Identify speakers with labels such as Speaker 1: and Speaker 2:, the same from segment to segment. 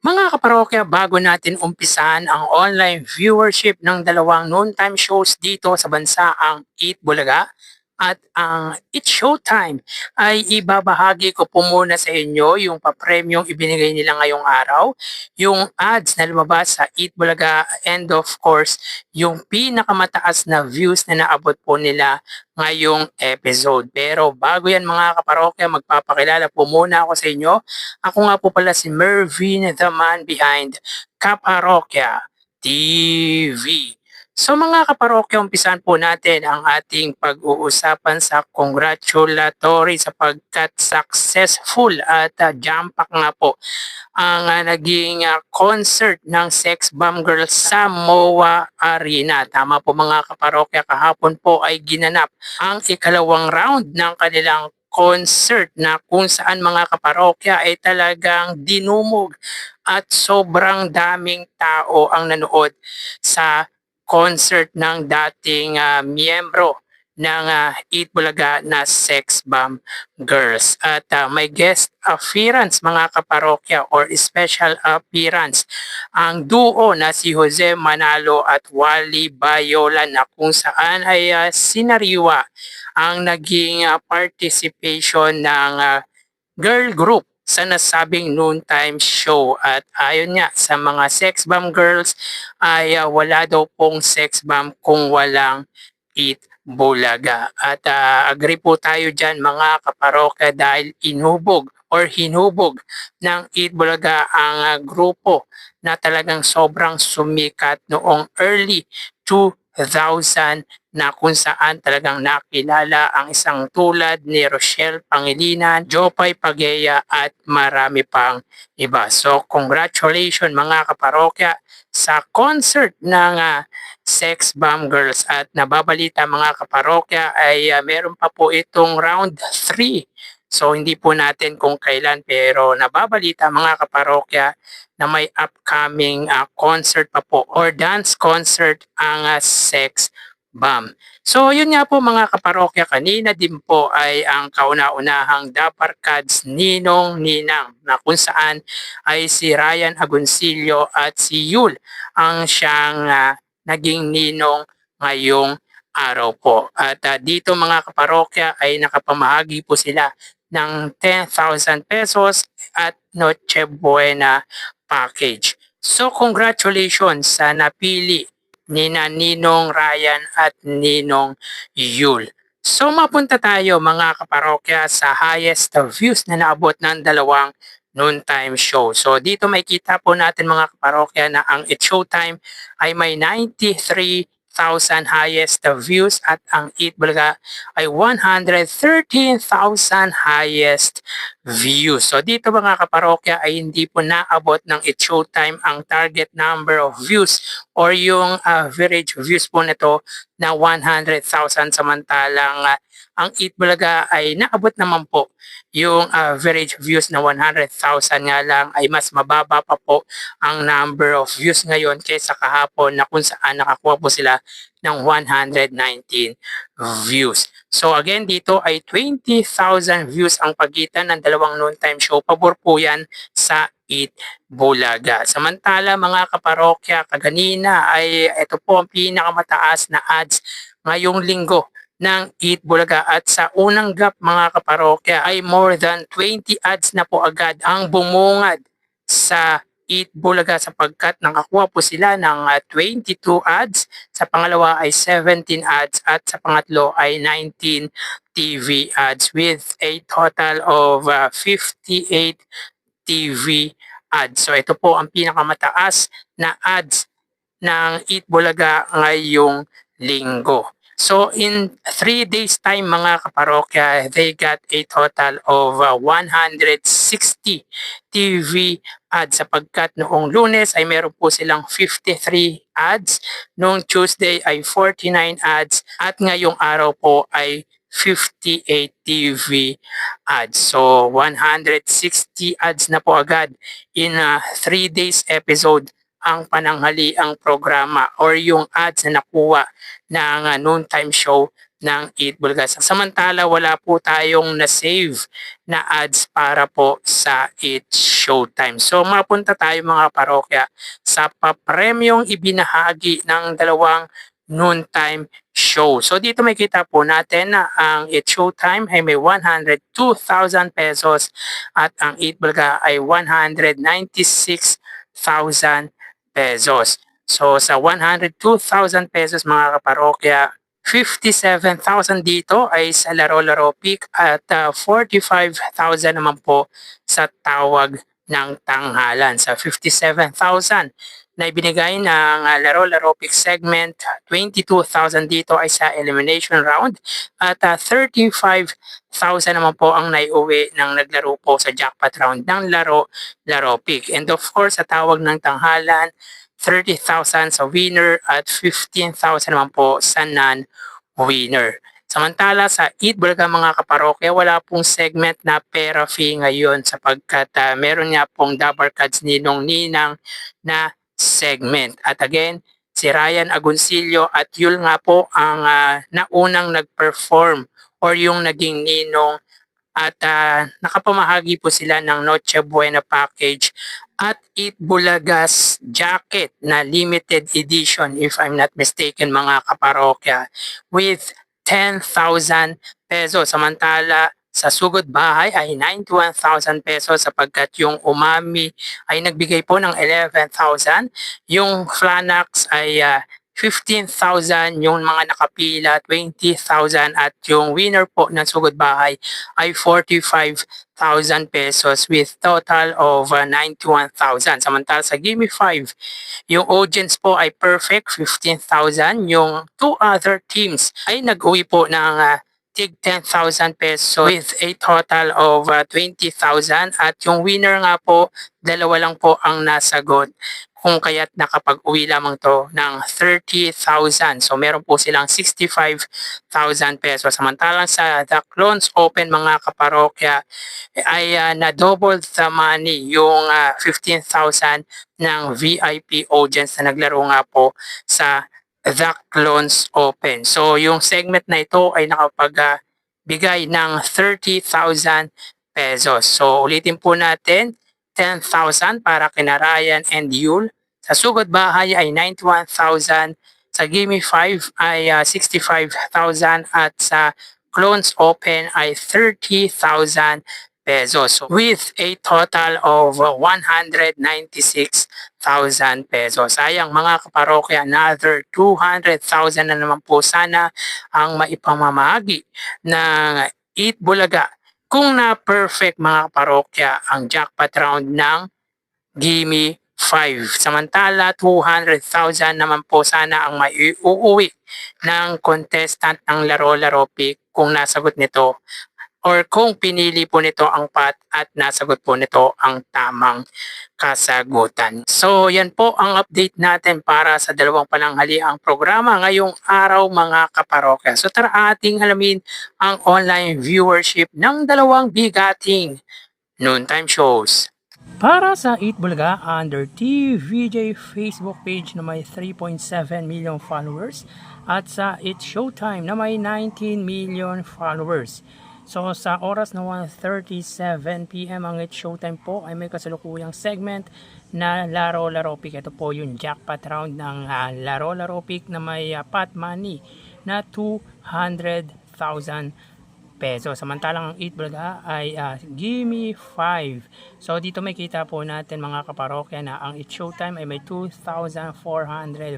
Speaker 1: Mga kaparokya, bago natin umpisan ang online viewership ng dalawang noontime shows dito sa bansa, ang Eat Bulaga at ang It's Showtime, ay ibabahagi ko po muna sa inyo yung papremyong ibinigay nila ngayong araw, yung ads na lumabas sa Eat Bulaga, and of course, yung pinakamataas na views na naabot po nila ngayong episode. Pero bago yan mga kaparokya, magpapakilala po muna ako sa inyo. Ako nga po pala si Mervin, the man behind Kaparokya TV. So mga kaparokya, umpisan po natin ang ating pag-uusapan sa congratulatory sapagkat successful at jam-pack nga po ang naging concert ng Sex Bomb Girls sa MOA Arena. Tama po mga kaparokya, kahapon po ay ginanap ang ikalawang round ng kanilang concert na kung saan mga kaparokya ay talagang dinumog at sobrang daming tao ang nanood sa concert ng dating miyembro ng Eat Bulaga na Sex Bomb Girls. At may guest appearance mga kaparokya or special appearance ang duo na si Jose Manalo at Wally Bayola, na kung saan ay sinariwa ang naging participation ng girl group sa nasabing noontime show. At ayon nga sa mga Sex Bomb Girls ay wala daw pong sex bomb kung walang Eat Bulaga. At agree po tayo dyan mga kaparokya, dahil inubog or hinubog ng Eat Bulaga ang grupo na talagang sobrang sumikat noong early 2000, na kung saan talagang nakilala ang isang tulad ni Rochelle Pangilinan, Jopay Pageya at marami pang iba. So congratulations mga kaparokya sa concert ng Sex Bomb Girls. At nababalita mga kaparokya ay meron pa po itong round 3. So hindi po natin kung kailan, pero nababalita mga kaparokya na may upcoming concert pa po or dance concert ang Sex Bomb. So yun nga po mga kaparokya, kanina din po ay ang kauna-unahang Daparkads Ninong Ninang, na kung saan ay si Ryan Agoncillo at si Yul ang siyang naging ninong ngayong araw po. At dito mga kaparokya ay nakapamahagi po sila ng 10,000 pesos at Noche Buena package. So congratulations sa napili ni Ninong Ryan at Ninong Yul. So mapunta tayo mga kaparokya sa highest views na naabot ng dalawang noontime show. So dito may kita po natin mga kaparokya na ang It's Showtime ay may 93,000 highest views at ang Eat Bulaga ay 113,000 highest views. So dito mga kaparokya ay hindi po naabot ng It's Showtime ang target number of views or yung average views po nito na 100,000, samantalang ang Eat Bulaga ay naabot naman po yung average views na 100,000, nga lang ay mas mababa pa po ang number of views ngayon kaysa kahapon, na kung saan nakakuha po sila ng 119 views. So again, dito ay 20,000 views ang pagitan ng dalawang noontime show. Pabor po yan sa Eat Bulaga. Samantala mga kaparokya, kaganina ay ito po ang pinakamataas na ads ngayong linggo ng Eat Bulaga, at sa unang gap mga kaparokya ay more than 20 ads na po agad ang bumungad sa Eat Bulaga, sapagkat nakakuha po sila ng 22 ads, sa pangalawa ay 17 ads at sa pangatlo ay 19 TV ads, with a total of 58 TV ads. So ito po ang pinakamataas na ads ng Eat Bulaga ngayong linggo. So in 3 days time mga kaparokya, they got a total of 160 TV ads, sapagkat noong Lunes ay meron po silang 53 ads, noong Tuesday ay 49 ads, at ngayong araw po ay 58 TV ads. So 160 ads na po agad in a 3 days episode ang pananghaliang programa or yung ads na nakuha ng noontime show ng Eat Bulaga. Samantala wala po tayong na-save na ads para po sa Eat Showtime. So mapunta tayo mga parokya sa papremyong ibinahagi ng dalawang noontime show. So dito makita po natin na ang Eat Showtime ay may 102,000 pesos at ang Eat Bulaga ay 196,000 pesos. So sa 102,000 pesos mga kaparokya, 57,000 dito ay sa laro-laro pick at 45,000 naman po sa tawag ng tanghalan. Sa 57,000 na ibinigay ng laro-laro pick segment, 22,000 dito ay sa elimination round at 35,000 naman po ang naiuwi ng naglaro po sa jackpot round ng laro-laro pick. And of course, sa tawag ng tanghalan, 30,000 sa winner at 15,000 naman po sa non-winner. Samantala sa Eat Bulaga mga kaparokya, wala pong segment na pera fee ngayon sapagkat meron nga pong Dabar Cards Ninong Ninang na segment. At again, si Ryan Agoncillo at Yul nga po ang naunang nag-perform or yung naging ninong at nakapamahagi po sila ng Noche Buena package at Eat Bulaga's jacket na limited edition if I'm not mistaken mga kaparokya with 10,000 pesos. Samantala sa Sugod Bahay ay 91,000 pesos sapagkat yung Umami ay nagbigay po ng 11,000. Yung Flanax ay 15,000, yung mga nakapila 20,000 at yung winner po ng Sugod Bahay ay 45,000 pesos with total of 91,000. Samantala sa Gimme 5, yung audience po ay perfect 15,000. Yung two other teams ay nag-uwi po ng tig 10,000 pesos with a total of 20,000 at yung winner nga po, dalawa lang po ang nasagot kung kaya't nakapag-uwi lamang to ng 30,000. So meron po silang 65,000 pesos. Samantalang sa The Clones Open mga kaparokya ay na-double the money yung 15,000 ng VIP audience na naglaro nga po sa The Clones Open. So yung segment na ito ay nakapagbigay ng 30,000 pesos. So ulitin po natin, 10,000 para kina Ryan and Yul. Sa Sugod Bahay ay 91,000. Sa Gimme 5 ay 65,000 at sa Clones Open ay 30,000 pesos. So, with a total of 196,000 pesos. Sayang mga kaparokya, another 200,000 na naman po sana ang maipamamahagi ng Eat Bulaga kung na-perfect mga parokya ang jackpot round ng Gimme 5. Samantala, 200,000 naman po sana ang maiuuwi ng contestant ng laro-laro pick kung nasagot nito or kung pinili po nito ang pat at nasagot po nito ang tamang kasagutan. So yan po ang update natin para sa dalawang pananghaliang programa ngayong araw mga kaparokya. So tara ating alamin ang online viewership ng dalawang bigating noontime shows. Para sa Eat Bulaga, under TVJ Facebook page na may 3.7 million followers at sa It's Showtime na may 19 million followers. So sa oras na 1:37 PM ang It's Showtime po ay may kasalukuyang segment na Laro-Laro Pick. Ito po yung jackpot round ng Laro-Laro Pick na may pot money na 200,000 pesos. Samantalang ang Eat Bulaga ay Gimme 5. So dito may kita po natin mga kaparokya na ang It's Showtime ay may 2,400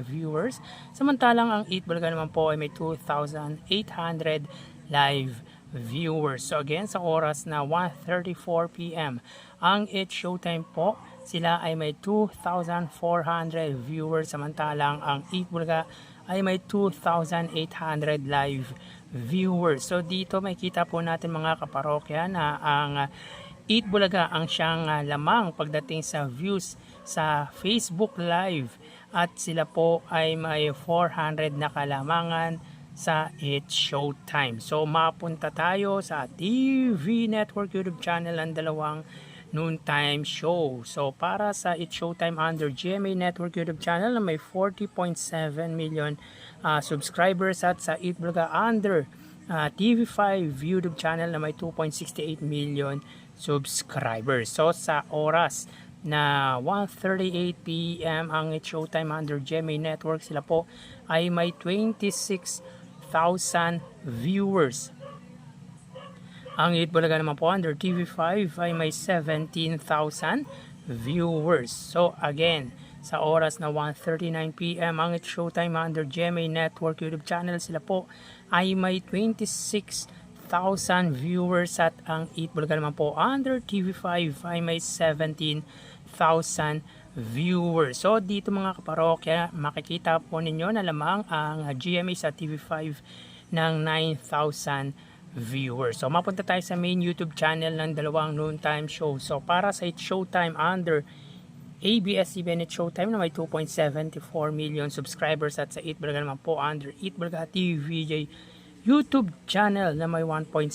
Speaker 1: viewers. Samantalang ang Eat Bulaga naman po ay may 2,800 live viewers. So again, sa oras na 1:34 PM ang It's Showtime po, sila ay may 2,400 viewers. Samantalang ang Eat Bulaga ay may 2,800 live viewers. So dito may kita po natin mga kaparokya na ang Eat Bulaga ang siyang lamang pagdating sa views sa Facebook Live at sila po ay may 400 na kalamangan sa It's Showtime. So mapunta tayo sa TV Network YouTube channel ng dalawang noontime show. So para sa It's Showtime under GMA Network YouTube channel na may 40.7 million subscribers, at sa Eat Bulaga under TV5 YouTube channel na may 2.68 million subscribers. So sa oras na 1:38 PM ang It's Showtime under GMA Network, sila po ay may 26,000 viewers. Ang Eat Bulaga naman po under TV5 ay may 17,000 viewers. So again, sa oras na 1:39 PM ang It's Showtime under GMA Network YouTube channel, sila po ay may 26,000 viewers, at ang Eat Bulaga naman po under TV5 ay may 17,000 viewers. So dito mga kaparokya, makikita po ninyo na lamang ang GMA sa TV5 ng 9,000 viewers. So mapunta tayo sa main YouTube channel ng dalawang noontime show. So para sa It's Showtime under ABS-CBN It's Showtime na may 2.74 million subscribers, at sa Eat Bulaga naman po under Eat Bulaga TVJ YouTube channel na may 1.72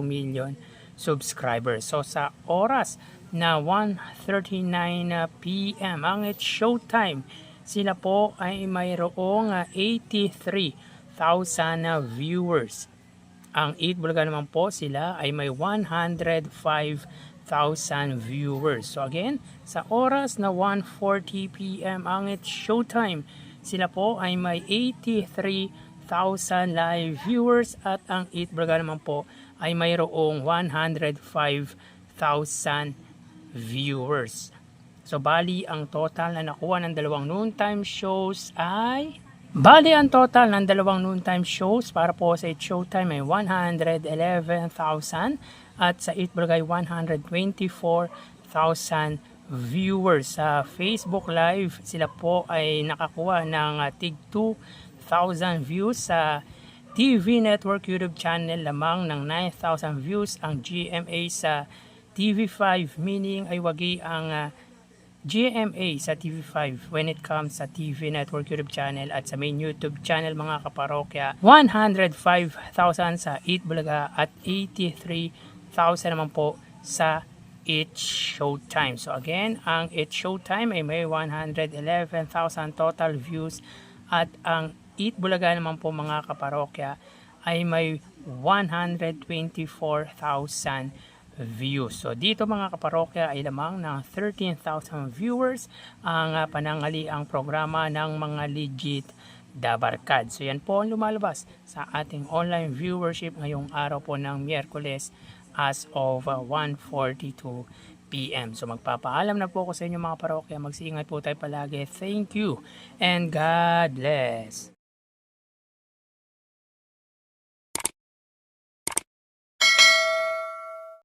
Speaker 1: million subscribers. So sa oras na 1:39 PM ang It's Showtime, sila po ay mayroong 83,000 viewers. Ang Eat Bulaga naman po, sila ay may 105,000 viewers. So again, sa oras na 1:40 PM ang It's Showtime, sila po ay may 83,000 live viewers, at ang Eat Bulaga naman po ay mayroong 105,000 viewers. So bali ang total na nakuha ng dalawang noontime shows ay ang total ng dalawang noontime shows para po sa It's Showtime ay 111,000, at sa Eat Bulaga ay 124,000 viewers. Sa Facebook Live, sila po ay nakakuha ng tig 2,000 views. Sa TV Network YouTube channel lamang ng 9,000 views ang GMA. Sa TV5, meaning ay wagi ang GMA sa TV5 when it comes sa TV Network YouTube channel, at sa main YouTube channel mga kaparokya 105,000 sa Eat Bulaga at 83,000 naman po sa It's Showtime. So again, ang It's Showtime ay may 111,000 total views, at ang Eat Bulaga naman po mga kaparokya ay may 124,000 views. So dito mga kaparokya ay lamang ng 13,000 viewers ang panangaliang programa ng mga legit Dabarkad. So yan po ang lumalabas sa ating online viewership ngayong araw po ng Miyerkules as of 1:42 PM. So magpapaalam na po ako sa inyo mga parokya. Mag-iingat po tayo palagi. Thank you and God bless.